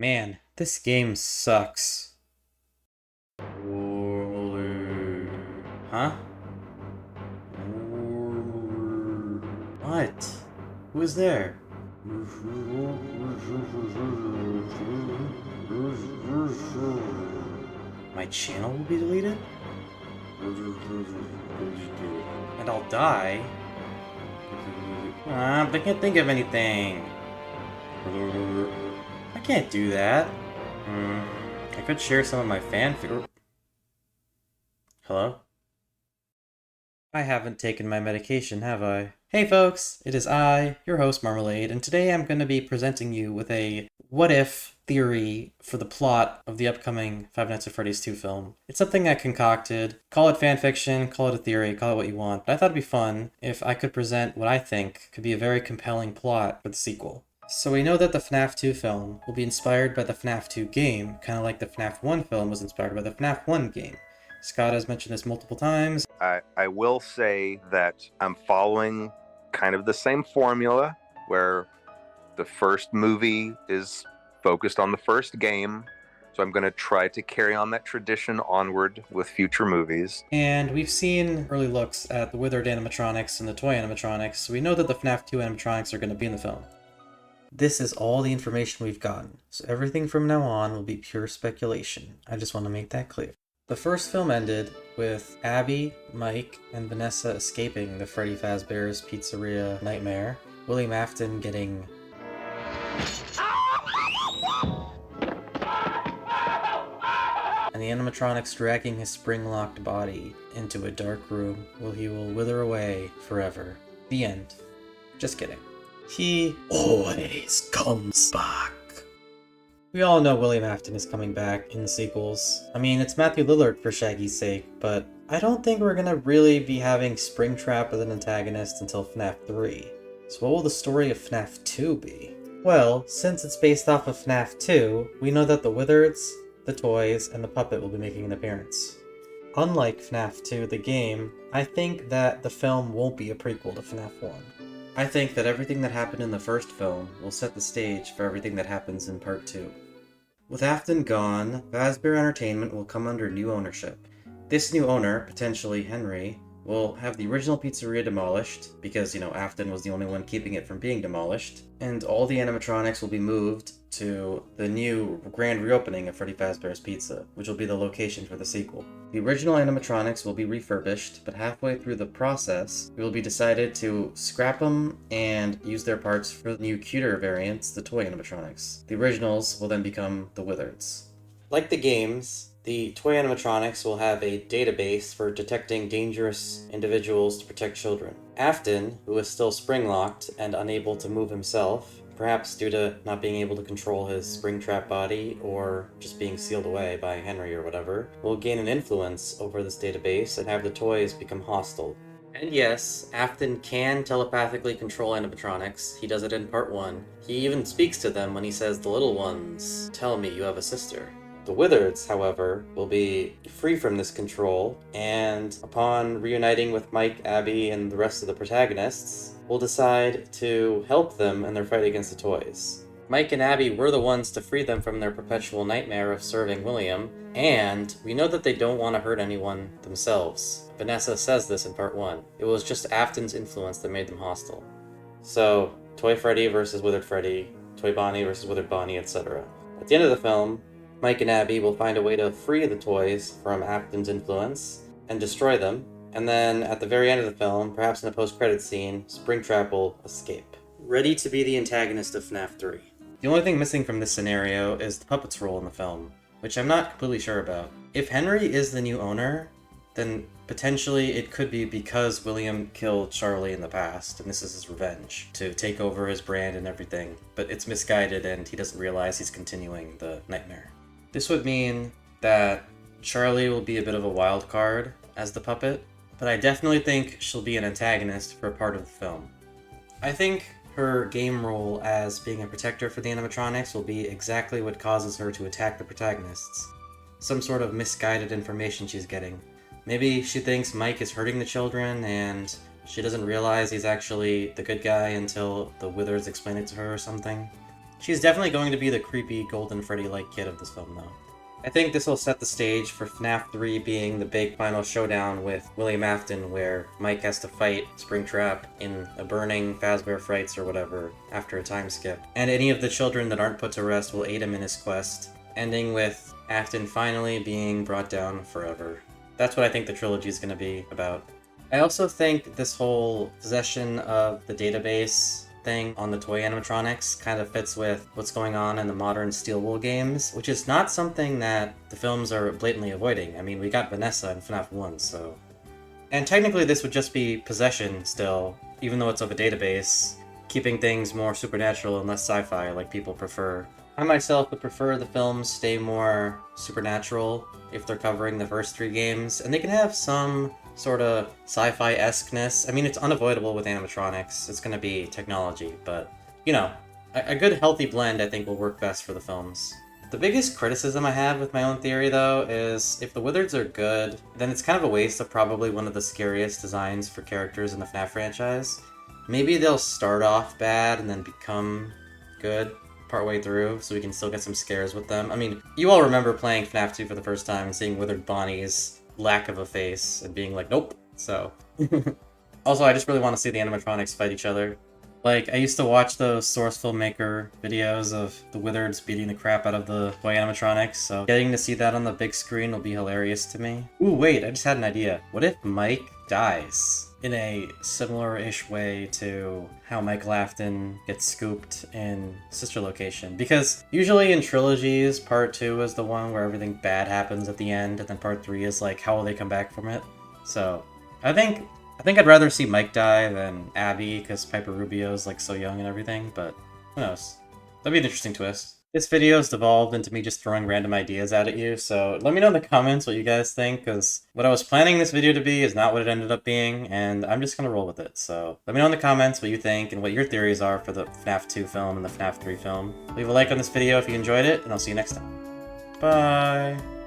Man, this game sucks. Huh? What? Who is there? My channel will be deleted? And I'll die? I can't think of anything. I can't do that. I could share some of my fanfic. Hello? I haven't taken my medication, have I? Hey folks, it is I, your host Marmalade, and today I'm going to be presenting you with a what-if theory for the plot of the upcoming Five Nights at Freddy's 2 film. It's something I concocted. Call it fanfiction, call it a theory, call it what you want, but I thought it'd be fun if I could present what I think could be a very compelling plot for the sequel. So we know that the Fnaf 2 film will be inspired by the Fnaf 2 game, kind of like the Fnaf 1 film was inspired by the Fnaf 1 game. Scott has mentioned this multiple times. I will say that I'm following kind of the same formula where the first movie is focused on the first game. So I'm going to try to carry on that tradition onward with future movies. And we've seen early looks at the Withered Animatronics and the toy animatronics, so we know that the FNAF 2 animatronics are going to be in the film. This is all the information we've gotten, so everything from now on will be pure speculation. I just want to make that clear. The first film ended with Abby, Mike, and Vanessa escaping the Freddy Fazbear's Pizzeria nightmare, William Afton getting and the animatronics dragging his spring-locked body into a dark room where he will wither away forever. The end. Just kidding. He always comes back. We all know William Afton is coming back in the sequels. I mean, it's Matthew Lillard for Shaggy's sake, but I don't think we're gonna really be having Springtrap as an antagonist until FNAF 3. So what will the story of FNAF 2 be? Well, since it's based off of FNAF 2, we know that the Wizards, the toys, and the puppet will be making an appearance. Unlike FNAF 2, the game, I think that the film won't be a prequel to FNAF 1. I think that everything that happened in the first film will set the stage for everything that happens in Part 2. With Afton gone, Fazbear Entertainment will come under new ownership. This new owner, potentially Henry, will have the original pizzeria demolished, because, Afton was the only one keeping it from being demolished, and all the animatronics will be moved to the new grand reopening of Freddy Fazbear's Pizza, which will be the location for the sequel. The original animatronics will be refurbished, but halfway through the process, it will be decided to scrap them and use their parts for the new cuter variants, the toy animatronics. The originals will then become the Withereds. Like the games, the toy animatronics will have a database for detecting dangerous individuals to protect children. Afton, who is still spring-locked and unable to move himself, perhaps due to not being able to control his Springtrap body or just being sealed away by Henry or whatever, will gain an influence over this database and have the toys become hostile. And yes, Afton can telepathically control animatronics. He does it in Part 1. He even speaks to them when he says, "The little ones, tell me you have a sister." The Withereds, however, will be free from this control, and upon reuniting with Mike, Abby, and the rest of the protagonists, will decide to help them in their fight against the toys. Mike and Abby were the ones to free them from their perpetual nightmare of serving William, and we know that they don't want to hurt anyone themselves. Vanessa says this in Part 1. It was just Afton's influence that made them hostile. So, Toy Freddy versus Withered Freddy, Toy Bonnie versus Withered Bonnie, etc. At the end of the film, Mike and Abby will find a way to free the toys from Afton's influence and destroy them, and then at the very end of the film, perhaps in a post-credits scene, Springtrap will escape. Ready to be the antagonist of FNAF 3. The only thing missing from this scenario is the puppet's role in the film, which I'm not completely sure about. If Henry is the new owner, then potentially it could be because William killed Charlie in the past, and this is his revenge, to take over his brand and everything, but it's misguided and he doesn't realize he's continuing the nightmare. This would mean that Charlie will be a bit of a wild card as the puppet, but I definitely think she'll be an antagonist for a part of the film. I think her game role as being a protector for the animatronics will be exactly what causes her to attack the protagonists. Some sort of misguided information she's getting. Maybe she thinks Mike is hurting the children and she doesn't realize he's actually the good guy until the Withers explain it to her or something. She's definitely going to be the creepy golden Freddy-like kid of this film, though. I think this will set the stage for FNAF 3 being the big final showdown with William Afton, where Mike has to fight Springtrap in a burning Fazbear Frights or whatever after a time skip. And any of the children that aren't put to rest will aid him in his quest, ending with Afton finally being brought down forever. That's what I think the trilogy is going to be about. I also think this whole possession of the database thing on the toy animatronics kind of fits with what's going on in the modern Steel Wool games, which is not something that the films are blatantly avoiding. I mean, we got Vanessa in FNAF 1, so... And technically this would just be possession still, even though it's of a database, keeping things more supernatural and less sci-fi like people prefer. I myself would prefer the films stay more supernatural if they're covering the first 3 games, and they can have some sort of sci-fi-esqueness. I mean, it's unavoidable with animatronics. It's going to be technology, but, you know, a good healthy blend I think will work best for the films. The biggest criticism I have with my own theory, though, is if the Withereds are good, then it's kind of a waste of probably one of the scariest designs for characters in the FNAF franchise. Maybe they'll start off bad and then become good partway through, so we can still get some scares with them. I mean, you all remember playing FNAF 2 for the first time and seeing Withered Bonnie's lack of a face and being like, nope. So also, I just really want to see the animatronics fight each other. Like, I used to watch those Source Filmmaker videos of the Withereds beating the crap out of the toy animatronics, so getting to see that on the big screen will be hilarious to me. Ooh, wait, I just had an idea. What if Mike dies in a similar-ish way to how Michael Afton gets scooped in Sister Location? Because usually in trilogies, part 2 is the one where everything bad happens at the end, and then part 3 is like, how will they come back from it? So, I think I'd rather see Mike die than Abby, because Piper Rubio's like so young and everything, but who knows? That'd be an interesting twist. This video's devolved into me just throwing random ideas out at you, so let me know in the comments what you guys think, because what I was planning this video to be is not what it ended up being, and I'm just gonna roll with it. So let me know in the comments what you think and what your theories are for the FNAF 2 film and the FNAF 3 film. Leave a like on this video if you enjoyed it, and I'll see you next time. Bye!